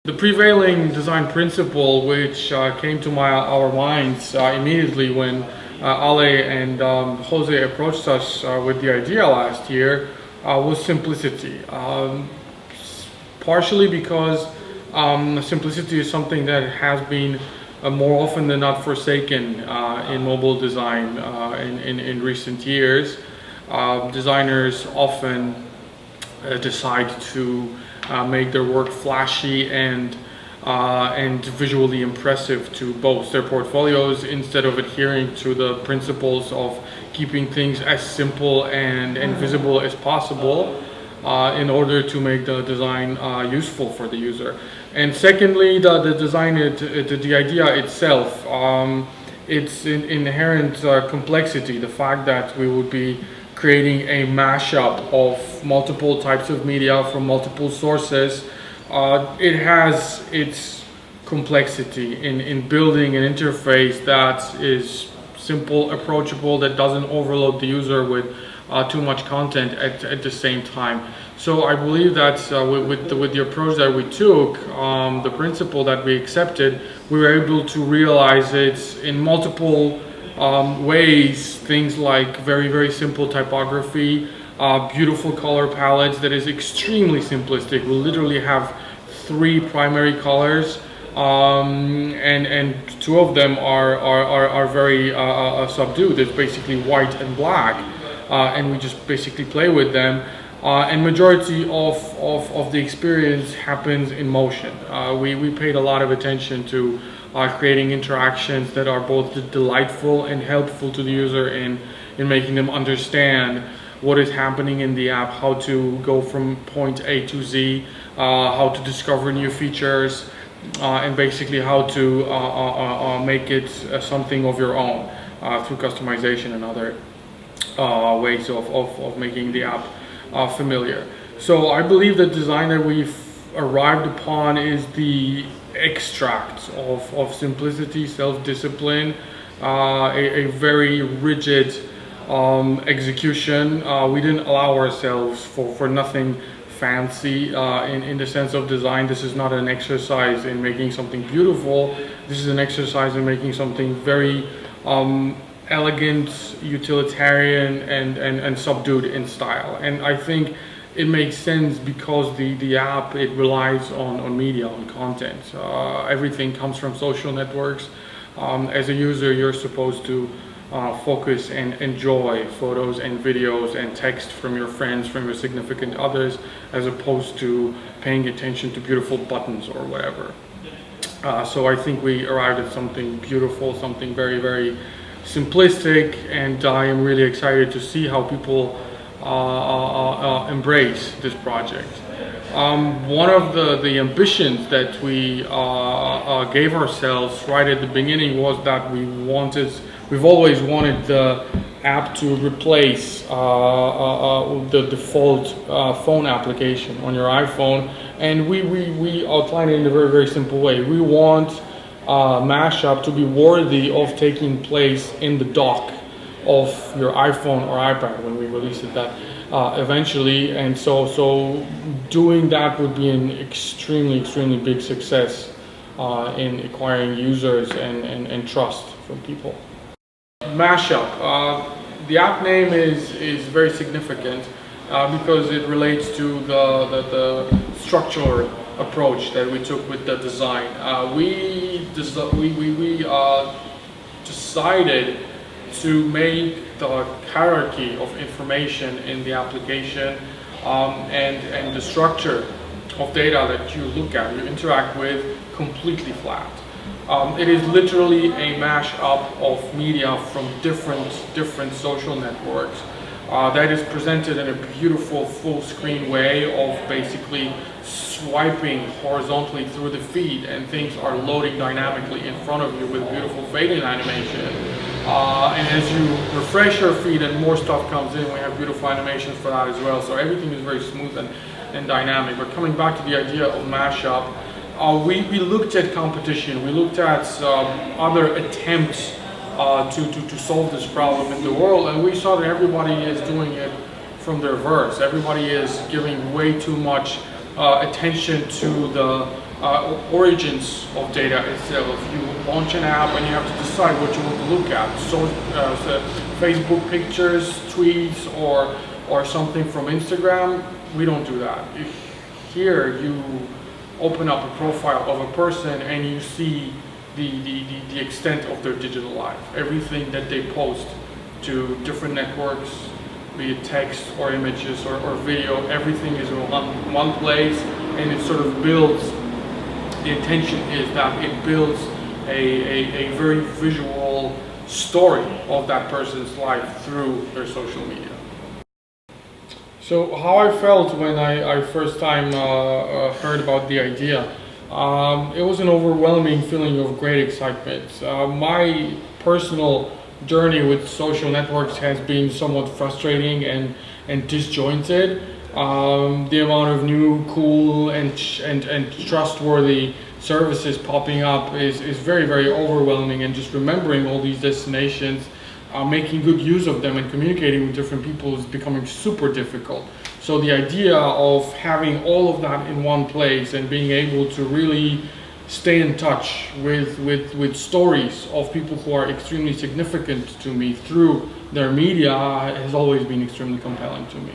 The prevailing design principle, which came to our minds immediately when Ale and Jose approached us with the idea last year, was simplicity. Partially because simplicity is something that has been more often than not forsaken in mobile design in recent years. Designers often decide to make their work flashy and visually impressive to boast their portfolios, instead of adhering to the principles of keeping things as simple and visible as possible in order to make the design useful for the user. And secondly, the design, the idea itself, its inherent complexity, the fact that we would be creating a mashup of multiple types of media from multiple sources. It has its complexity in building an interface that is simple, approachable, that doesn't overload the user with too much content at the same time. So I believe that with the approach that we took, the principle that we accepted, we were able to realize it in multiple ways. Things like very simple typography, beautiful color palettes that is extremely simplistic. We literally have 3 primary colors, and 2 of them are very subdued. It's basically white and black, and we just basically play with them. And majority of the experience happens in motion. We paid a lot of attention to creating interactions that are both delightful and helpful to the user in making them understand what is happening in the app, how to go from point A to Z, how to discover new features, and basically how to make it something of your own through customization and other ways of making the app familiar. So I believe the design that we've arrived upon is the extract of simplicity, self-discipline, a very rigid execution. We didn't allow ourselves for nothing fancy in the sense of design. This is not an exercise in making something beautiful. This is an exercise in making something very elegant, utilitarian, and subdued in style. And I think it makes sense because the app, it relies on media, on content. Everything comes from social networks. As a user, you're supposed to focus and enjoy photos and videos and text from your friends, from your significant others, as opposed to paying attention to beautiful buttons or whatever. So I think we arrived at something beautiful, something very simplistic, and I am really excited to see how people embrace this project. One of the ambitions that we gave ourselves right at the beginning was that we've always wanted the app to replace the default phone application on your iPhone, and we outlined it in a very simple way. We want Mashup to be worthy of taking place in the dock of your iPhone or iPad when we release it that eventually, and so doing that would be an extremely big success in acquiring users and trust from people. Mashup, the app name is very significant because it relates to the structural approach that we took with the design. We decided to make the hierarchy of information in the application and the structure of data that you look at, you interact with, completely flat. It is literally a mashup of media from different social networks that is presented in a beautiful full screen way of basically swiping horizontally through the feed, and things are loading dynamically in front of you with beautiful fade-in animation. And as you refresh your feed and more stuff comes in, we have beautiful animations for that as well. So everything is very smooth and dynamic. But coming back to the idea of mashup, we looked at competition. We looked at other attempts to solve this problem in the world, and we saw that everybody is doing it from the reverse. Everybody is giving way too much attention to the origins of data itself. You launch an app and you have to decide what you want to look at. So Facebook pictures, tweets, or something from Instagram. We don't do that. Here you open up a profile of a person and you see the extent of their digital life. Everything that they post to different networks, be it text or images or video, everything is in one place, and it sort of builds, the intention is that it builds a very visual story of that person's life through their social media. So how I felt when I first time heard about the idea, it was an overwhelming feeling of great excitement. My personal journey with social networks has been somewhat frustrating and disjointed. The amount of new, cool, and trustworthy services popping up is very, very overwhelming, and just remembering all these destinations, making good use of them and communicating with different people is becoming super difficult. So the idea of having all of that in one place and being able to really stay in touch with stories of people who are extremely significant to me through their media has always been extremely compelling to me.